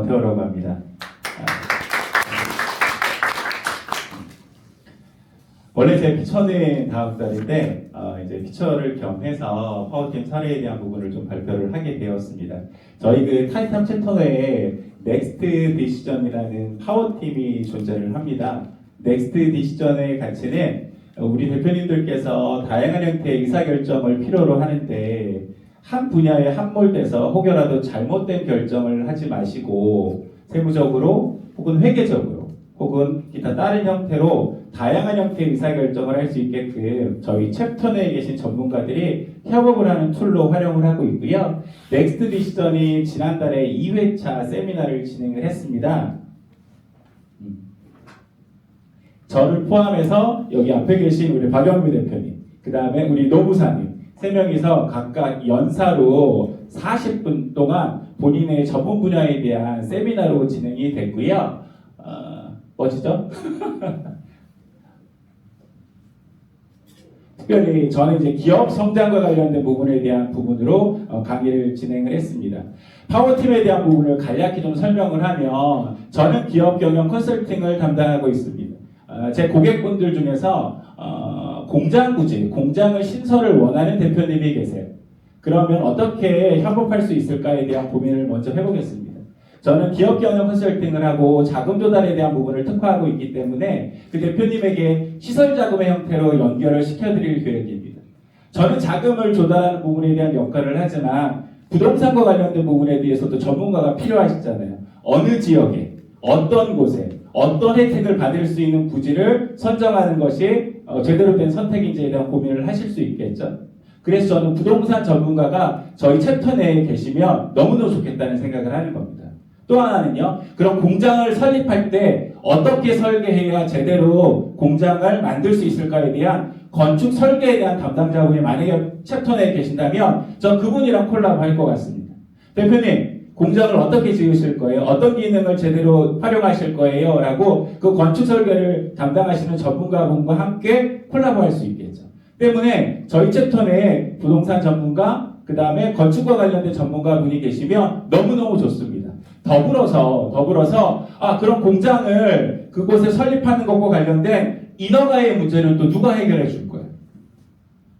권태호라고 합니다. 원래 제 피처는 다음 달인데 이제 피처를 겸해서 파워팀 사례에 대한 부분을 좀 발표를 하게 되었습니다. 저희 그 타이탄 챕터 내에 넥스트 디시전이라는 파워팀이 존재를 합니다. 넥스트 디시전의 가치는 우리 대표님들께서 다양한 형태의 의사결정을 필요로 하는데 한 분야에 함몰돼서 혹여라도 잘못된 결정을 하지 마시고 세부적으로 혹은 회계적으로 혹은 기타 다른 형태로 다양한 형태의 의사결정을 할 수 있게끔 저희 챕터 내에 계신 전문가들이 협업을 하는 툴로 활용을 하고 있고요. 넥스트 디시전이 지난달에 2회차 세미나를 진행을 했습니다. 저를 포함해서 여기 앞에 계신 우리 박영미 대표님, 그 다음에 우리 노부사님 세 명이서 각각 연사로 40분 동안 본인의 전문 분야에 대한 세미나로 진행이 됐고요. 멋지죠? 특별히 저는 이제 기업 성장과 관련된 부분에 대한 부분으로 강의를 진행을 했습니다. 파워팀에 대한 부분을 간략히 좀 설명을 하면 저는 기업 경영 컨설팅을 담당하고 있습니다. 제 고객분들 중에서 공장 부지, 공장을 신설을 원하는 대표님이 계세요. 그러면 어떻게 협업할 수 있을까에 대한 고민을 먼저 해보겠습니다. 저는 기업 경영 컨설팅을 하고 자금 조달에 대한 부분을 특화하고 있기 때문에 그 대표님에게 시설 자금의 형태로 연결을 시켜드릴 계획입니다. 저는 자금을 조달하는 부분에 대한 역할을 하지만 부동산과 관련된 부분에 대해서도 전문가가 필요하시잖아요. 어느 지역에, 어떤 곳에, 어떤 혜택을 받을 수 있는 부지를 선정하는 것이 제대로 된 선택인지에 대한 고민을 하실 수 있겠죠. 그래서 저는 부동산 전문가가 저희 챕터 내에 계시면 너무너무 좋겠다는 생각을 하는 겁니다. 또 하나는요, 그럼 공장을 설립할 때 어떻게 설계해야 제대로 공장을 만들 수 있을까에 대한 건축 설계에 대한 담당자분이 만약에 챕터 내에 계신다면 전 그분이랑 콜라보 할 것 같습니다. 대표님, 공장을 어떻게 지으실 거예요? 어떤 기능을 제대로 활용하실 거예요? 라고 그 건축 설계를 담당하시는 전문가분과 함께 콜라보 할 수 있겠죠. 때문에 저희 챕터 내에 부동산 전문가, 그 다음에 건축과 관련된 전문가분이 계시면 너무너무 좋습니다. 더불어서 그런 공장을 그곳에 설립하는 것과 관련된 인허가의 문제는 또 누가 해결해 줄 거예요?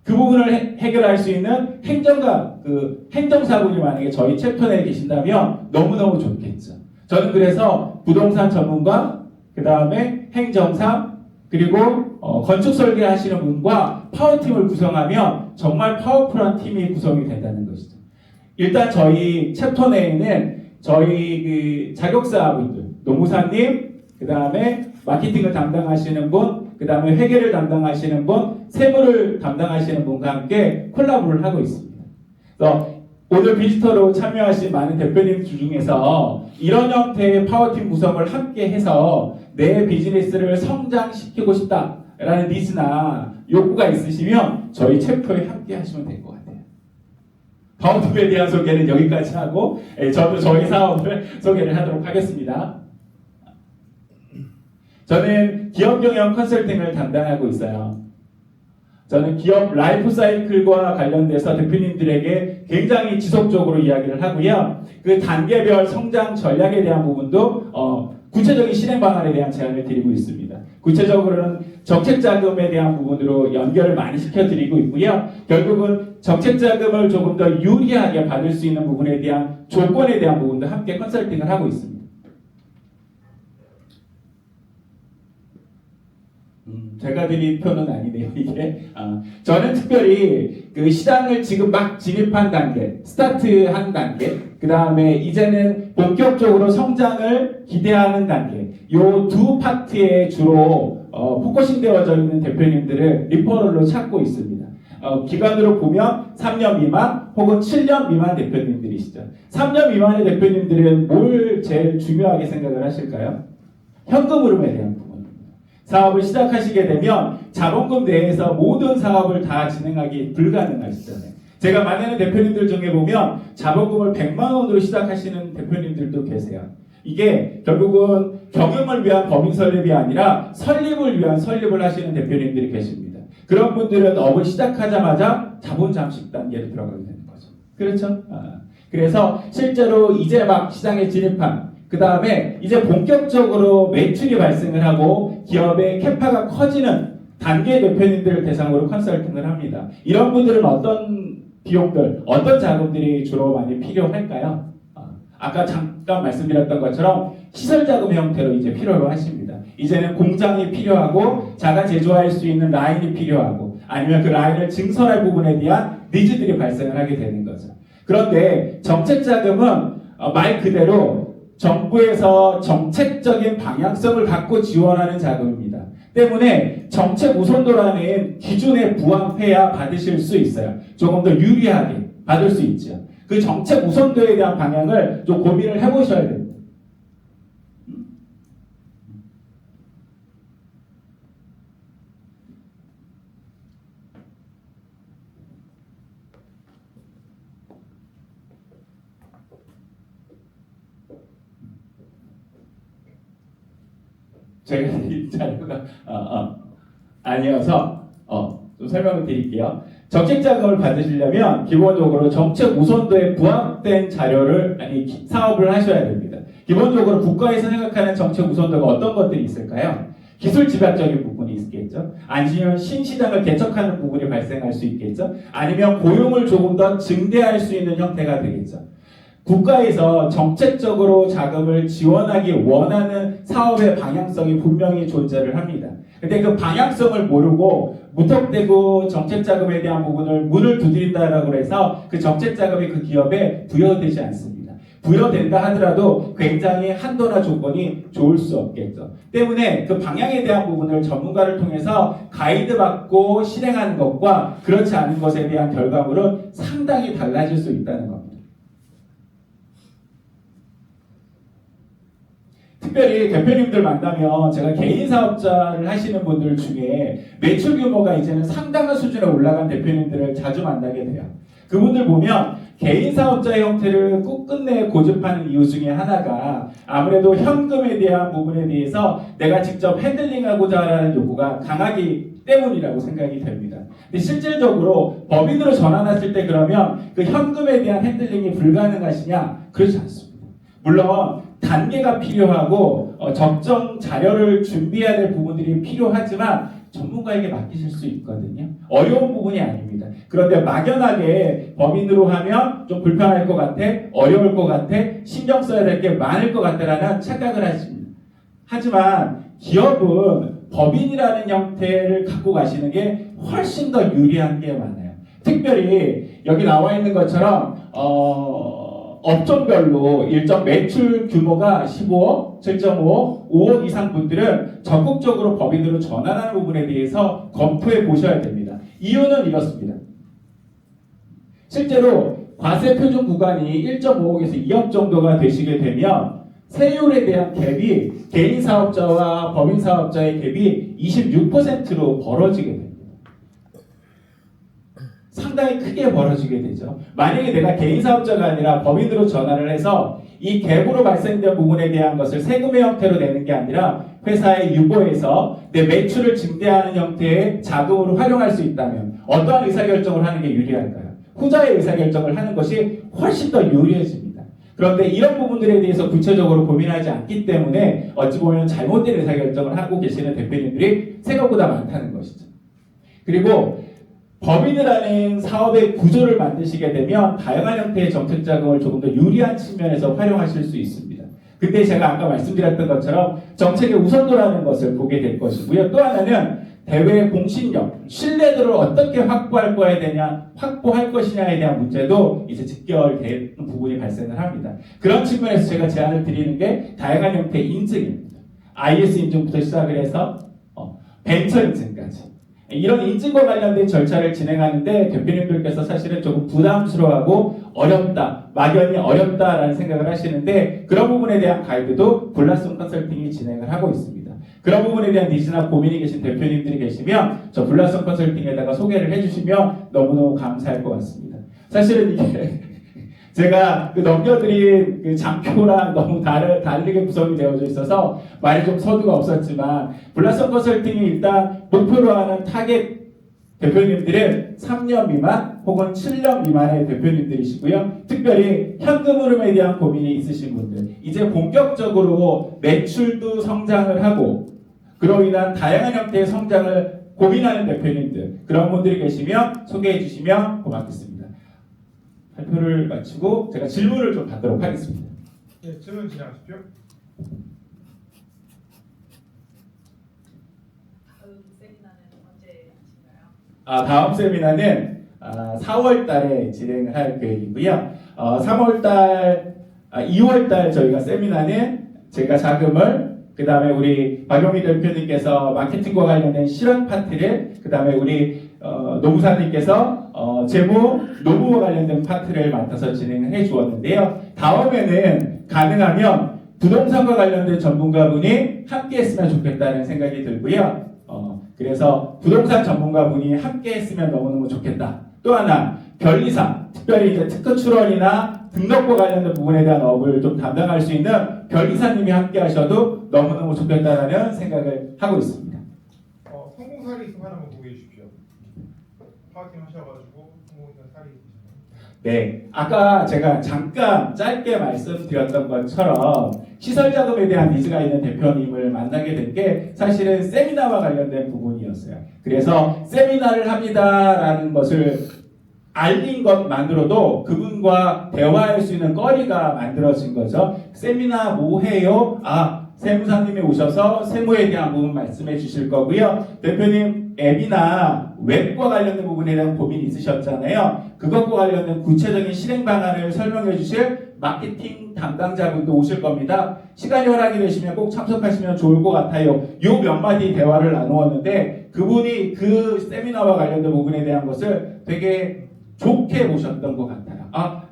그 부분을 해결할 수 있는 행정사분이 만약에 저희 챕터 내에 계신다면 너무너무 좋겠죠. 저는 그래서 부동산 전문가, 그 다음에 행정사, 그리고 건축 설계 하시는 분과 파워팀을 구성하면 정말 파워풀한 팀이 구성이 된다는 것이죠. 일단 저희 챕터 내에는 저희 그 자격사분들, 노무사님, 그 다음에 마케팅을 담당하시는 분, 그 다음에 회계를 담당하시는 분, 세무를 담당하시는 분과 함께 콜라보를 하고 있습니다. 그래서 오늘 비지터로 참여하신 많은 대표님 중에서 이런 형태의 파워팀 구성을 함께 해서 내 비즈니스를 성장시키고 싶다라는 니즈나 욕구가 있으시면 저희 챕터에 함께 하시면 될 것 같아요. 파워팀에 대한 소개는 여기까지 하고 저도 저희 사업을 소개를 하도록 하겠습니다. 저는 기업 경영 컨설팅을 담당하고 있어요. 저는 기업 라이프 사이클과 관련돼서 대표님들에게 굉장히 지속적으로 이야기를 하고요. 그 단계별 성장 전략에 대한 부분도 구체적인 실행 방안에 대한 제안을 드리고 있습니다. 구체적으로는 정책 자금에 대한 부분으로 연결을 많이 시켜드리고 있고요. 결국은 정책 자금을 조금 더 유리하게 받을 수 있는 부분에 대한 조건에 대한 부분도 함께 컨설팅을 하고 있습니다. 제가 드린 표는 아니네요, 이게. 저는 특별히 그 시장을 지금 막 진입한 단계, 스타트한 단계, 그 다음에 이제는 본격적으로 성장을 기대하는 단계, 요 두 파트에 주로 포커싱 되어져 있는 대표님들을 리퍼럴로 찾고 있습니다. 기간으로 보면 3년 미만 혹은 7년 미만 대표님들이시죠. 3년 미만의 대표님들은 뭘 제일 중요하게 생각을 하실까요? 현금 흐름에 대한 부분. 사업을 시작하시게 되면 자본금 내에서 모든 사업을 다 진행하기 불가능하시잖아요. 제가 만나는 대표님들 중에 보면 자본금을 100만 원으로 시작하시는 대표님들도 계세요. 이게 결국은 경영을 위한 법인 설립이 아니라 설립을 위한 설립을 하시는 대표님들이 계십니다. 그런 분들은 업을 시작하자마자 자본 잠식 단계로 들어가게 되는 거죠. 그렇죠? 그래서 실제로 이제 막 시장에 진입한 그 다음에 이제 본격적으로 매출이 발생을 하고 기업의 캐파가 커지는 단계 대표님들을 대상으로 컨설팅을 합니다. 이런 분들은 어떤 비용들, 어떤 자금들이 주로 많이 필요할까요? 아까 잠깐 말씀드렸던 것처럼 시설 자금 형태로 이제 필요로 하십니다. 이제는 공장이 필요하고 자가 제조할 수 있는 라인이 필요하고 아니면 그 라인을 증설할 부분에 대한 니즈들이 발생을 하게 되는 거죠. 그런데 정책 자금은 말 그대로 정부에서 정책적인 방향성을 갖고 지원하는 자금입니다. 때문에 정책 우선도라는 기준에 부합해야 받으실 수 있어요. 조금 더 유리하게 받을 수 있죠. 그 정책 우선도에 대한 방향을 좀 고민을 해보셔야 됩니다. 제가 이 자료가 아니어서 좀 설명을 드릴게요. 정책 자금을 받으시려면 기본적으로 정책 우선도에 부합된 자료를 사업을 하셔야 됩니다. 기본적으로 국가에서 생각하는 정책 우선도가 어떤 것들이 있을까요? 기술 집약적인 부분이 있겠죠. 아니면 신시장을 개척하는 부분이 발생할 수 있겠죠. 아니면 고용을 조금 더 증대할 수 있는 형태가 되겠죠. 국가에서 정책적으로 자금을 지원하기 원하는 사업의 방향성이 분명히 존재를 합니다. 근데 그 방향성을 모르고 무턱대고 정책 자금에 대한 부분을 문을 두드린다라고 해서 그 정책 자금이 그 기업에 부여되지 않습니다. 부여된다 하더라도 굉장히 한도나 조건이 좋을 수 없겠죠. 때문에 그 방향에 대한 부분을 전문가를 통해서 가이드 받고 실행하는 것과 그렇지 않은 것에 대한 결과물은 상당히 달라질 수 있다는 겁니다. 특별히 대표님들 만나면 제가 개인 사업자를 하시는 분들 중에 매출 규모가 이제는 상당한 수준에 올라간 대표님들을 자주 만나게 돼요. 그분들 보면 개인 사업자의 형태를 끝끝내 고집하는 이유 중에 하나가 아무래도 현금에 대한 부분에 대해서 내가 직접 핸들링하고자 하는 요구가 강하기 때문이라고 생각이 됩니다. 근데 실질적으로 법인으로 전환했을 때 그러면 그 현금에 대한 핸들링이 불가능하시냐? 그렇지 않습니다. 물론 단계가 필요하고 적정 자료를 준비해야 될 부분들이 필요하지만 전문가에게 맡기실 수 있거든요. 어려운 부분이 아닙니다. 그런데 막연하게 법인으로 하면 좀 불편할 것 같아, 어려울 것 같아, 신경 써야 될 게 많을 것 같다라는 착각을 하십니다. 하지만 기업은 법인이라는 형태를 갖고 가시는 게 훨씬 더 유리한 게 많아요. 특별히 여기 나와 있는 것처럼 업종별로 일정 매출 규모가 15억, 7.5억, 5억 이상 분들은 적극적으로 법인으로 전환하는 부분에 대해서 검토해 보셔야 됩니다. 이유는 이렇습니다. 실제로 과세 표준 구간이 1.5억에서 2억 정도가 되시게 되면 세율에 대한 갭이 개인 사업자와 법인 사업자의 갭이 26%로 벌어지게 됩니다. 상당히 크게 벌어지게 되죠. 만약에 내가 개인 사업자가 아니라 법인으로 전환을 해서 이 갭으로 발생된 부분에 대한 것을 세금의 형태로 내는 게 아니라 회사의 유보에서 내 매출을 증대하는 형태의 자금으로 활용할 수 있다면 어떠한 의사결정을 하는 게 유리할까요? 후자의 의사결정을 하는 것이 훨씬 더 유리해집니다. 그런데 이런 부분들에 대해서 구체적으로 고민하지 않기 때문에 어찌 보면 잘못된 의사결정을 하고 계시는 대표님들이 생각보다 많다는 것이죠. 그리고 법인이라는 사업의 구조를 만드시게 되면 다양한 형태의 정책 자금을 조금 더 유리한 측면에서 활용하실 수 있습니다. 근데 제가 아까 말씀드렸던 것처럼 정책의 우선도라는 것을 보게 될 것이고요. 또 하나는 대외 공신력, 신뢰도를 어떻게 확보할 것이냐에 대한 문제도 이제 직결되는 부분이 발생을 합니다. 그런 측면에서 제가 제안을 드리는 게 다양한 형태의 인증입니다. IS 인증부터 시작을 해서 벤처 인증까지. 이런 인증과 관련된 절차를 진행하는데 대표님들께서 사실은 조금 부담스러워하고 어렵다, 막연히 어렵다라는 생각을 하시는데 그런 부분에 대한 가이드도 블라썸 컨설팅이 진행을 하고 있습니다. 그런 부분에 대한 니즈나 고민이 계신 대표님들이 계시면 저 블라썸 컨설팅에다가 소개를 해주시면 너무너무 감사할 것 같습니다. 사실은 이게 제가 넘겨드린 그 장표랑 너무 다르게 구성이 되어져 있어서 말이 좀 서두가 없었지만 블라썸 컨설팅이 일단 목표로 하는 타겟 대표님들은 3년 미만 혹은 7년 미만의 대표님들이시고요. 특별히 현금 흐름에 대한 고민이 있으신 분들, 이제 본격적으로 매출도 성장을 하고 그로 인한 다양한 형태의 성장을 고민하는 대표님들, 그런 분들이 계시면 소개해 주시면 고맙겠습니다. 발표를 마치고 제가 질문을 좀 받도록 하겠습니다. 네, 질문 진행하십시오. 다음 세미나는 언제 하신가요? 다음 세미나는 4월 달에 진행을 할 계획이고요. 3월 달, 2월 달 저희가 세미나는 제가 자금을 그 다음에 우리 박용미 대표님께서 마케팅과 관련된 실현 파트를 그 다음에 우리 노무사님께서 재무, 노무와 관련된 파트를 맡아서 진행을 해 주었는데요. 다음에는 가능하면 부동산과 관련된 전문가분이 함께 했으면 좋겠다는 생각이 들고요. 그래서 부동산 전문가분이 함께 했으면 너무너무 좋겠다. 또 하나, 변리사, 특별히 이제 특허 출원이나 등록과 관련된 부분에 대한 업을 좀 담당할 수 있는 변리사님이 함께 하셔도 너무너무 좋겠다라는 생각을 하고 있습니다. 성공 사례 있으면 한번 공유해 주십시오. 파워팀 하셔가지고 성공했던 사례 있으시면. 네, 아까 제가 잠깐 짧게 말씀드렸던 것처럼 시설 자금에 대한 니즈가 있는 대표님을 만나게 된 게 사실은 세미나와 관련된 부분이었어요. 그래서 세미나를 합니다라는 것을 알린 것만으로도 그분과 대화할 수 있는 거리가 만들어진 거죠. 세미나 뭐 해요? 세무사님이 오셔서 세무에 대한 부분 말씀해 주실 거고요. 대표님 앱이나 웹과 관련된 부분에 대한 고민이 있으셨잖아요. 그것과 관련된 구체적인 실행 방안을 설명해 주실 마케팅 담당자분도 오실 겁니다. 시간이 허락이 되시면 꼭 참석하시면 좋을 것 같아요. 요 몇 마디 대화를 나누었는데 그분이 그 세미나와 관련된 부분에 대한 것을 되게 좋게 보셨던 것 같아요.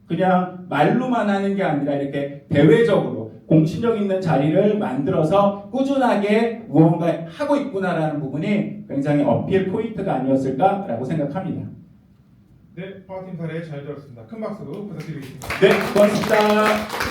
그냥 말로만 하는 게 아니라 이렇게 대외적으로 공신력 있는 자리를 만들어서 꾸준하게 무언가 하고 있구나라는 부분이 굉장히 어필 포인트가 아니었을까라고 생각합니다. 네, 파워팀 사례 잘 들었습니다. 큰 박수 부탁드리겠습니다. 네, 고맙습니다.